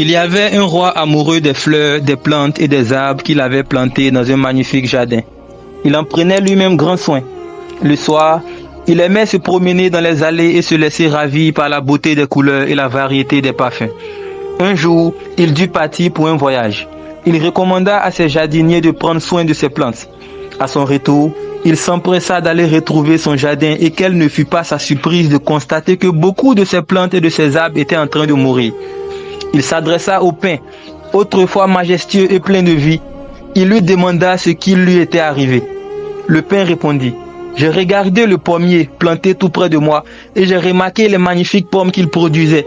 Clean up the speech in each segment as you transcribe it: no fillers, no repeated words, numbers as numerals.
Il y avait un roi amoureux des fleurs, des plantes et des arbres qu'il avait plantés dans un magnifique jardin. Il en prenait lui-même grand soin. Le soir, il aimait se promener dans les allées et se laisser ravir par la beauté des couleurs et la variété des parfums. Un jour, il dut partir pour un voyage. Il recommanda à ses jardiniers de prendre soin de ses plantes. À son retour, il s'empressa d'aller retrouver son jardin et quelle ne fut pas sa surprise de constater que beaucoup de ses plantes et de ses arbres étaient en train de mourir. Il s'adressa au pin, autrefois majestueux et plein de vie. Il lui demanda ce qui lui était arrivé. Le pin répondit: « J'ai regardé le pommier planté tout près de moi et j'ai remarqué les magnifiques pommes qu'il produisait.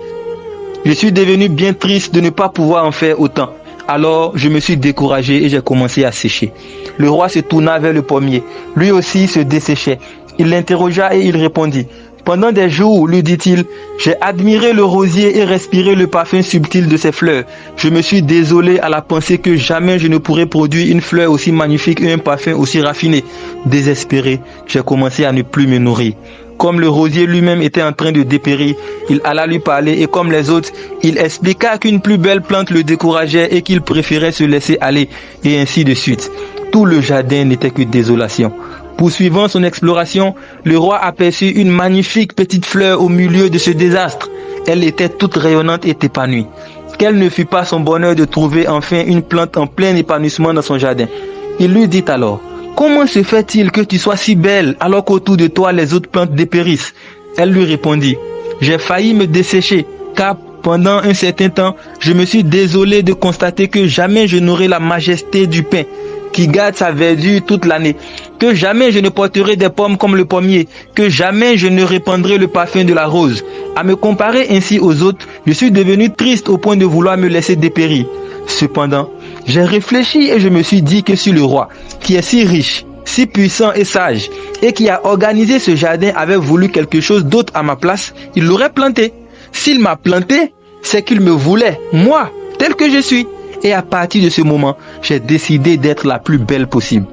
Je suis devenu bien triste de ne pas pouvoir en faire autant. Alors je me suis découragé et j'ai commencé à sécher. » Le roi se tourna vers le pommier. Lui aussi se desséchait. Il l'interrogea et il répondit: « Pendant des jours, lui dit-il, j'ai admiré le rosier et respiré le parfum subtil de ses fleurs. Je me suis désolé à la pensée que jamais je ne pourrais produire une fleur aussi magnifique et un parfum aussi raffiné. Désespéré, j'ai commencé à ne plus me nourrir. » Comme le rosier lui-même était en train de dépérir, il alla lui parler et comme les autres, il expliqua qu'une plus belle plante le décourageait et qu'il préférait se laisser aller, et ainsi de suite. Tout le jardin n'était que désolation. Poursuivant son exploration, le roi aperçut une magnifique petite fleur au milieu de ce désastre. Elle était toute rayonnante et épanouie. Quel ne fut pas son bonheur de trouver enfin une plante en plein épanouissement dans son jardin. Il lui dit alors: « Comment se fait-il que tu sois si belle alors qu'autour de toi les autres plantes dépérissent ?» Elle lui répondit: « J'ai failli me dessécher car pendant un certain temps, je me suis désolé de constater que jamais je n'aurai la majesté du pin qui garde sa verdure toute l'année, que jamais je ne porterai des pommes comme le pommier, que jamais je ne répandrai le parfum de la rose. À me comparer ainsi aux autres, je suis devenu triste au point de vouloir me laisser dépérir. Cependant, j'ai réfléchi et je me suis dit que si le roi, qui est si riche, si puissant et sage, et qui a organisé ce jardin avait voulu quelque chose d'autre à ma place, il l'aurait planté. S'il m'a planté, c'est qu'il me voulait, moi, tel que je suis. Et à partir de ce moment, j'ai décidé d'être la plus belle possible. »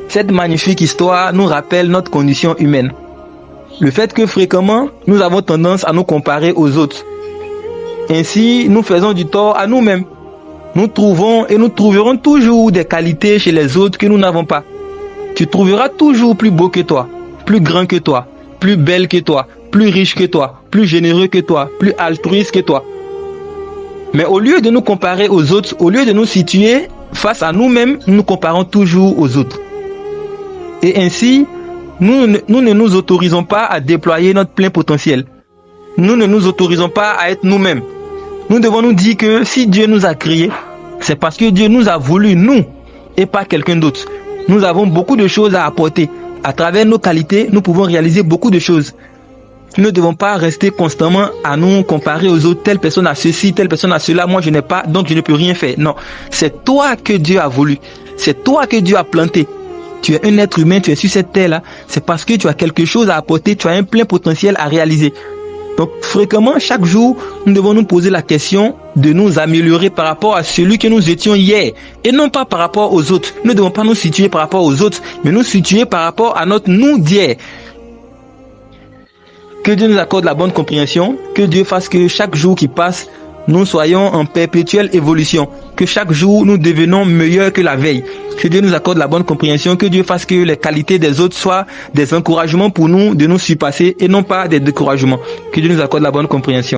Cette magnifique histoire nous rappelle notre condition humaine. Le fait que fréquemment, nous avons tendance à nous comparer aux autres. Ainsi, nous faisons du tort à nous-mêmes. Nous trouvons et nous trouverons toujours des qualités chez les autres que nous n'avons pas. Tu trouveras toujours plus beau que toi, plus grand que toi, plus belle que toi, plus riche que toi, plus généreux que toi, plus altruiste que toi. Mais au lieu de nous comparer aux autres, au lieu de nous situer face à nous-mêmes, nous nous comparons toujours aux autres. Et ainsi, nous ne nous autorisons pas à déployer notre plein potentiel. Nous ne nous autorisons pas à être nous-mêmes. Nous devons nous dire que si Dieu nous a créés, c'est parce que Dieu nous a voulu, nous, et pas quelqu'un d'autre. Nous avons beaucoup de choses à apporter. À travers nos qualités, nous pouvons réaliser beaucoup de choses. Nous ne devons pas rester constamment à nous comparer aux autres. Telle personne a ceci, telle personne a cela. Moi, je n'ai pas, donc je ne peux rien faire. Non, c'est toi que Dieu a voulu. C'est toi que Dieu a planté. Tu es un être humain, tu es sur cette terre-là. C'est parce que tu as quelque chose à apporter, tu as un plein potentiel à réaliser. Donc, fréquemment, chaque jour, nous devons nous poser la question de nous améliorer par rapport à celui que nous étions hier. Et non pas par rapport aux autres. Nous ne devons pas nous situer par rapport aux autres, mais nous situer par rapport à notre nous d'hier. Que Dieu nous accorde la bonne compréhension, que Dieu fasse que chaque jour qui passe, nous soyons en perpétuelle évolution, que chaque jour nous devenons meilleurs que la veille. Que Dieu nous accorde la bonne compréhension, que Dieu fasse que les qualités des autres soient des encouragements pour nous de nous surpasser et non pas des découragements. Que Dieu nous accorde la bonne compréhension.